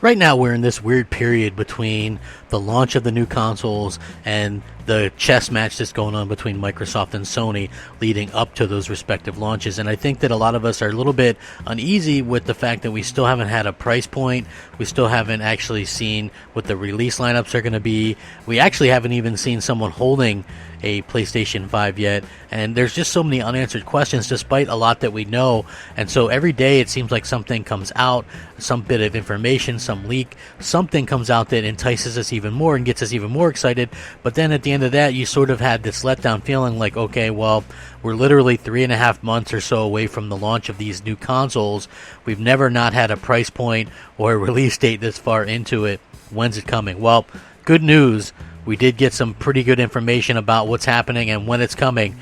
right now we're in this weird period between the launch of the new consoles and the chess match that's going on between Microsoft and Sony leading up to those respective launches. And I think that a lot of us are a little bit uneasy with the fact that we still haven't had a price point. We still haven't actually seen what the release lineups are going to be. We actually haven't even seen someone holding a PlayStation 5 yet, and there's just so many unanswered questions despite a lot that we know. And so every day it seems like something comes out, some bit of information, some leak, something comes out that entices us even more and gets us even more excited. But then at the end of that, you sort of had this letdown feeling like, okay, well, we're literally 3.5 months or so away from the launch of these new consoles. We've never not had a price point or a release date this far into it. When's it coming? Well, good news. We did get some pretty good information about what's happening and when it's coming.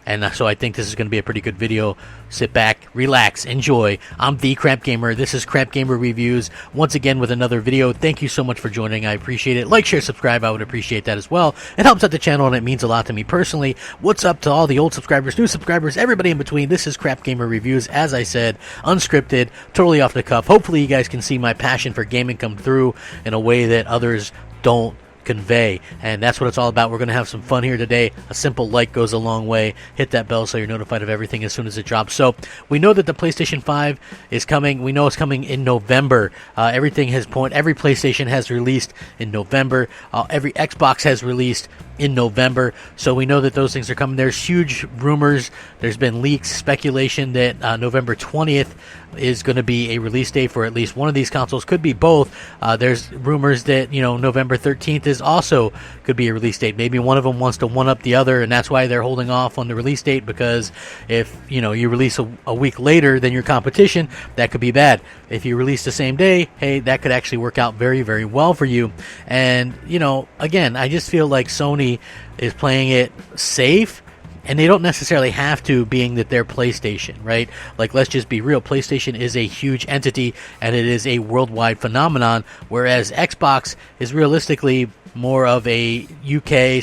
And so I think this is going to be a pretty good video. Sit back, relax, enjoy. I'm the Crapgamer. This is Crapgamer Reviews. Once again with another video. Thank you so much for joining. I appreciate it. Like, share, subscribe. I would appreciate that as well. It helps out the channel and it means a lot to me personally. What's up to all the old subscribers, new subscribers, everybody in between? This is Crapgamer Reviews. As I said, unscripted, totally off the cuff. Hopefully you guys can see my passion for gaming come through in a way that others don't convey, and that's what it's all about. We're going to have some fun here today. A simple like goes a long way. Hit that bell so you're notified of everything as soon as it drops. So we know that the PlayStation 5 is coming. We know it's coming in November. Every PlayStation has released in November. Every Xbox has released in November, so we know that those things are coming. There's huge rumors, there's been leaks, speculation that November 20th is going to be a release date for at least one of these consoles. Could be both. There's rumors that November 13th is also could be a release date. Maybe one of them wants to one up the other, and that's why they're holding off on the release date, because if you release a week later than your competition, that could be bad. If you release the same day, hey, that could actually work out very, very well for you. And again, I just feel like Sony is playing it safe, and they don't necessarily have to, being that they're PlayStation, right? Like, let's just be real. PlayStation is a huge entity, and it is a worldwide phenomenon, whereas Xbox is realistically more of a UK/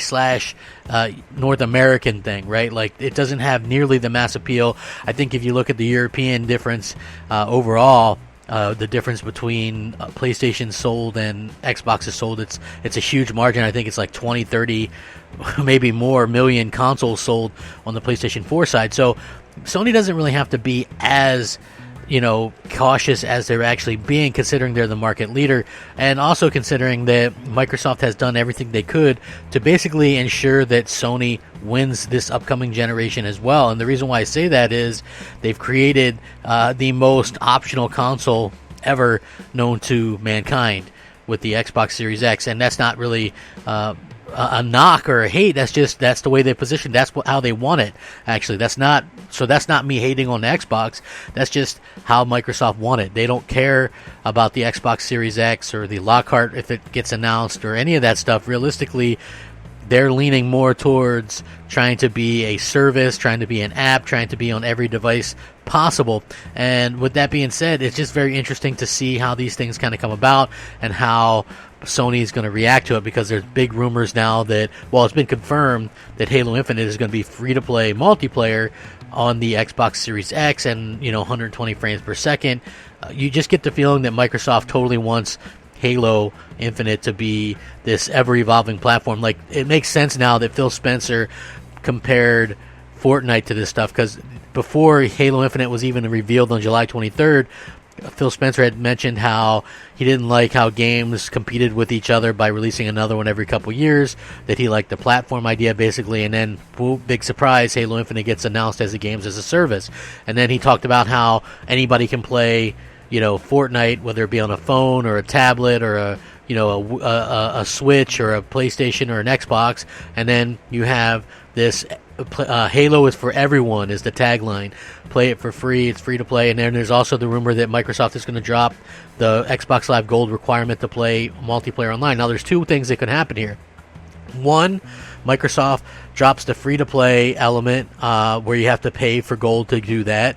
North American thing, right? Like, it doesn't have nearly the mass appeal. I think if you look at the European difference overall, the difference between PlayStation sold and Xbox is sold, it's a huge margin. I think it's like 20, 30, maybe more million consoles sold on the PlayStation 4 side. So Sony doesn't really have to be as cautious as they're actually being, considering they're the market leader, and also considering that Microsoft has done everything they could to basically ensure that Sony wins this upcoming generation as well. And the reason why I say that is they've created the most optional console ever known to mankind with the Xbox Series X, and that's not really a knock or a hate. That's the way they position. That's how they want it. Actually, that's not me hating on the Xbox. That's just how Microsoft want it. They don't care about the Xbox Series X or the Lockhart if it gets announced or any of that stuff. Realistically, they're leaning more towards trying to be a service, trying to be an app, trying to be on every device possible. And with that being said, it's just very interesting to see how these things kind of come about and how Sony is going to react to it, because there's big rumors now that, well, it's been confirmed that Halo Infinite is going to be free-to-play multiplayer on the Xbox Series X and 120 frames per second. You just get the feeling that Microsoft totally wants Halo Infinite to be this ever-evolving platform. Like, it makes sense now that Phil Spencer compared Fortnite to this stuff, because before Halo Infinite was even revealed on July 23rd, Phil Spencer had mentioned how he didn't like how games competed with each other by releasing another one every couple years, that he liked the platform idea basically, and then, whoop, big surprise, Halo Infinite gets announced as a games as a service. And then he talked about how anybody can play Fortnite, whether it be on a phone or a tablet or a Switch or a PlayStation or an Xbox. And then you have this Halo is for everyone is the tagline. Play it for free. It's free to play. And then there's also the rumor that Microsoft is going to drop the Xbox Live Gold requirement to play multiplayer online. Now, there's two things that could happen here. One, Microsoft drops the free-to-play element where you have to pay for gold to do that.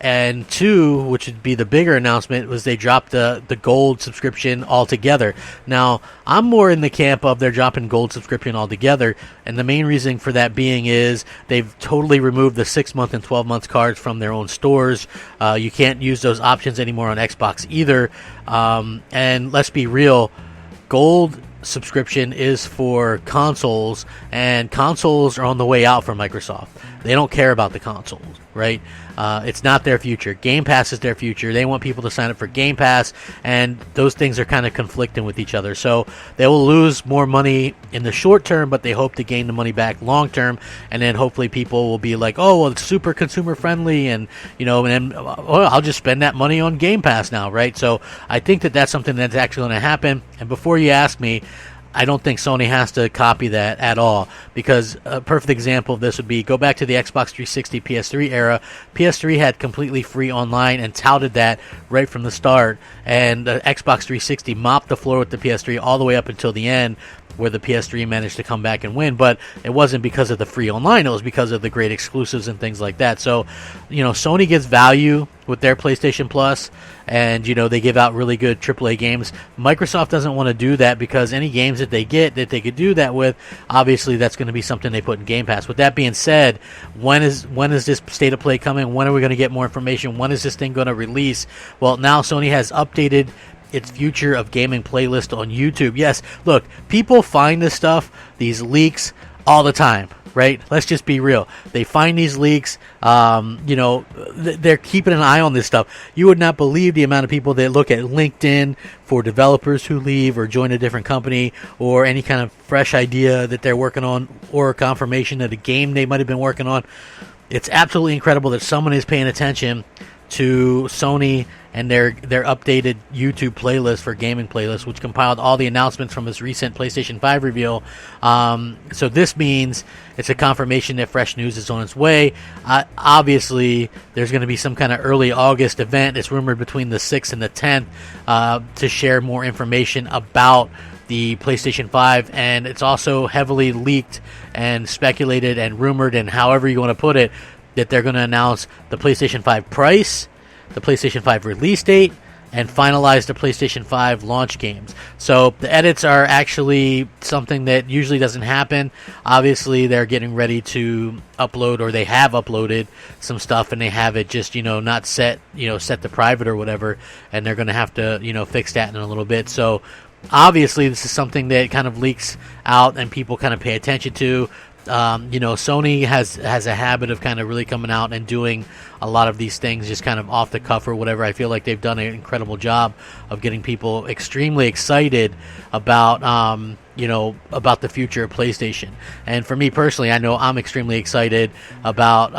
And two, which would be the bigger announcement, was they dropped the gold subscription altogether. Now, I'm more in the camp of they're dropping gold subscription altogether, and the main reason for that being is they've totally removed the 6-month and 12-month cards from their own stores. You can't use those options anymore on Xbox either. And let's be real, gold subscription is for consoles, and consoles are on the way out for Microsoft. They don't care about the consoles, right? It's not their future. Game Pass is their future. They want people to sign up for Game Pass, and those things are kind of conflicting with each other. So they will lose more money in the short term, but they hope to gain the money back long term, and then hopefully people will be like, oh, well, it's super consumer friendly, and then I'll just spend that money on Game Pass now, right? So I think that that's something that's actually going to happen. And before you ask me, I don't think Sony has to copy that at all, because a perfect example of this would be go back to the Xbox 360 PS3 era. PS3 had completely free online and touted that right from the start, and the Xbox 360 mopped the floor with the PS3 all the way up until the end, where the PS3 managed to come back and win. But it wasn't because of the free online, it was because of the great exclusives and things like that. So, Sony gets value with their PlayStation Plus, and they give out really good AAA games. Microsoft doesn't want to do that, because any games that they get that they could do that with, obviously that's going to be something they put in Game Pass. With that being said, when is this State of Play coming? When are we going to get more information? When is this thing going to release? Well, now Sony has updated its future of gaming playlist on YouTube. Yes, look, people find this stuff, these leaks, all the time, right? Let's just be real. They find these leaks. They're keeping an eye on this stuff. You would not believe the amount of people that look at LinkedIn for developers who leave or join a different company, or any kind of fresh idea that they're working on, or confirmation that a game they might have been working on. It's absolutely incredible that someone is paying attention to Sony and their updated YouTube playlist for gaming playlist, which compiled all the announcements from its recent PlayStation 5 reveal. So this means it's a confirmation that fresh news is on its way. Obviously, there's going to be some kind of early August event. It's rumored between the 6th and the 10th to share more information about the PlayStation 5, and it's also heavily leaked and speculated and rumored, and however you want to put it, that they're going to announce the PlayStation 5 price, the PlayStation 5 release date, and finalize the PlayStation 5 launch games. So the edits are actually something that usually doesn't happen. Obviously, they're getting ready to upload, or they have uploaded some stuff, and they have it just, not set to private or whatever, and they're going to have to, fix that in a little bit. So obviously, this is something that kind of leaks out and people kind of pay attention to. Sony has a habit of kind of really coming out and doing a lot of these things just kind of off the cuff or whatever. I feel like they've done an incredible job of getting people extremely excited about about the future of PlayStation. And for me personally, I know I'm extremely excited about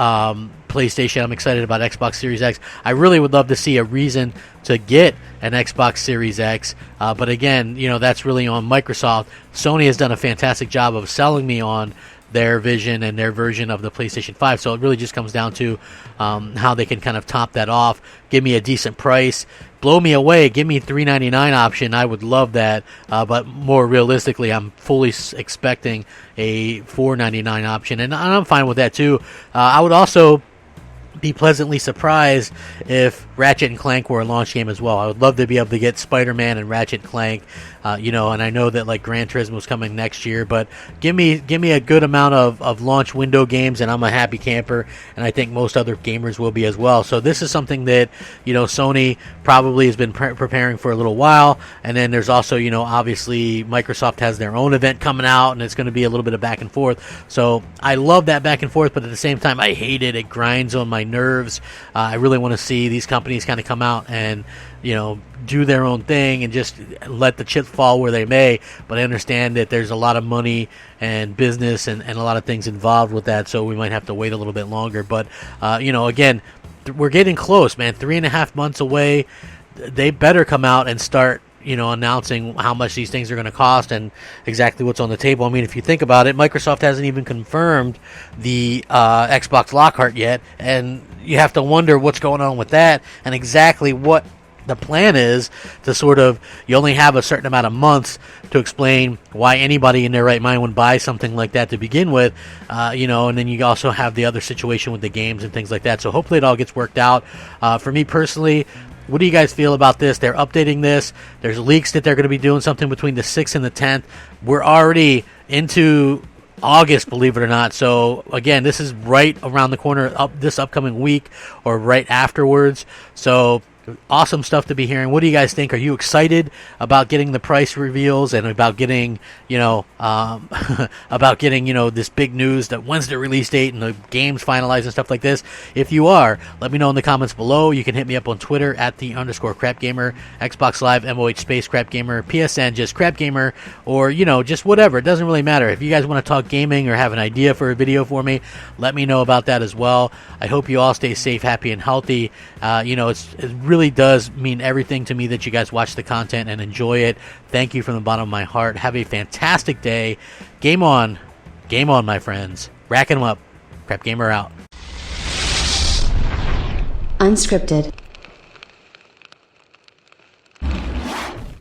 PlayStation. I'm excited about Xbox Series X. I really would love to see a reason to get an Xbox Series X, but again, that's really on Microsoft. Sony has done a fantastic job of selling me on their vision and their version of the PlayStation 5. So it really just comes down to how they can kind of top that off, give me a decent price, blow me away, give me $399 option. I would love that, but more realistically, I'm fully expecting a $499 option, and I'm fine with that too. I would also be pleasantly surprised if Ratchet and Clank were a launch game as well. I would love to be able to get Spider-Man and Ratchet and Clank, and I know that like Gran Turismo's coming next year, but give me a good amount of launch window games, and I'm a happy camper, and I think most other gamers will be as well. So this is something that Sony probably has been preparing for a little while, and then there's also obviously Microsoft has their own event coming out, and it's going to be a little bit of back and forth. So I love that back and forth, but at the same time I hate it. It grinds on my nerves. I really want to see these companies kind of come out and do their own thing and just let the chips fall where they may, but I understand that there's a lot of money and business and a lot of things involved with that, so we might have to wait a little bit longer. But again, we're getting close, man. 3.5 months away. They better come out and start announcing how much these things are going to cost and exactly what's on the table. I mean, if you think about it, Microsoft hasn't even confirmed the Xbox Lockhart yet, and you have to wonder what's going on with that and exactly what the plan is to sort of, you only have a certain amount of months to explain why anybody in their right mind would buy something like that to begin with, and then you also have the other situation with the games and things like that. So hopefully it all gets worked out. For me personally, what do you guys feel about this? They're updating this. There's leaks that they're going to be doing something between the 6th and the 10th. We're already into August, believe it or not. So again, this is right around the corner, this upcoming week or right afterwards. So awesome stuff to be hearing. What do you guys think? Are you excited about getting the price reveals and about getting, this big news that when's the release date and the games finalized and stuff like this? If you are, let me know in the comments below. You can hit me up on Twitter at @the_Crapgamer, Xbox Live MOH space Crapgamer, PSN just Crapgamer, or just whatever. It doesn't really matter. If you guys want to talk gaming or have an idea for a video for me, let me know about that as well. I hope you all stay safe, happy, and healthy. It really does mean everything to me that you guys watch the content and enjoy it. Thank you from the bottom of my heart. Have a fantastic day. Game on, my friends. Racking them up. Crapgamer out. Unscripted.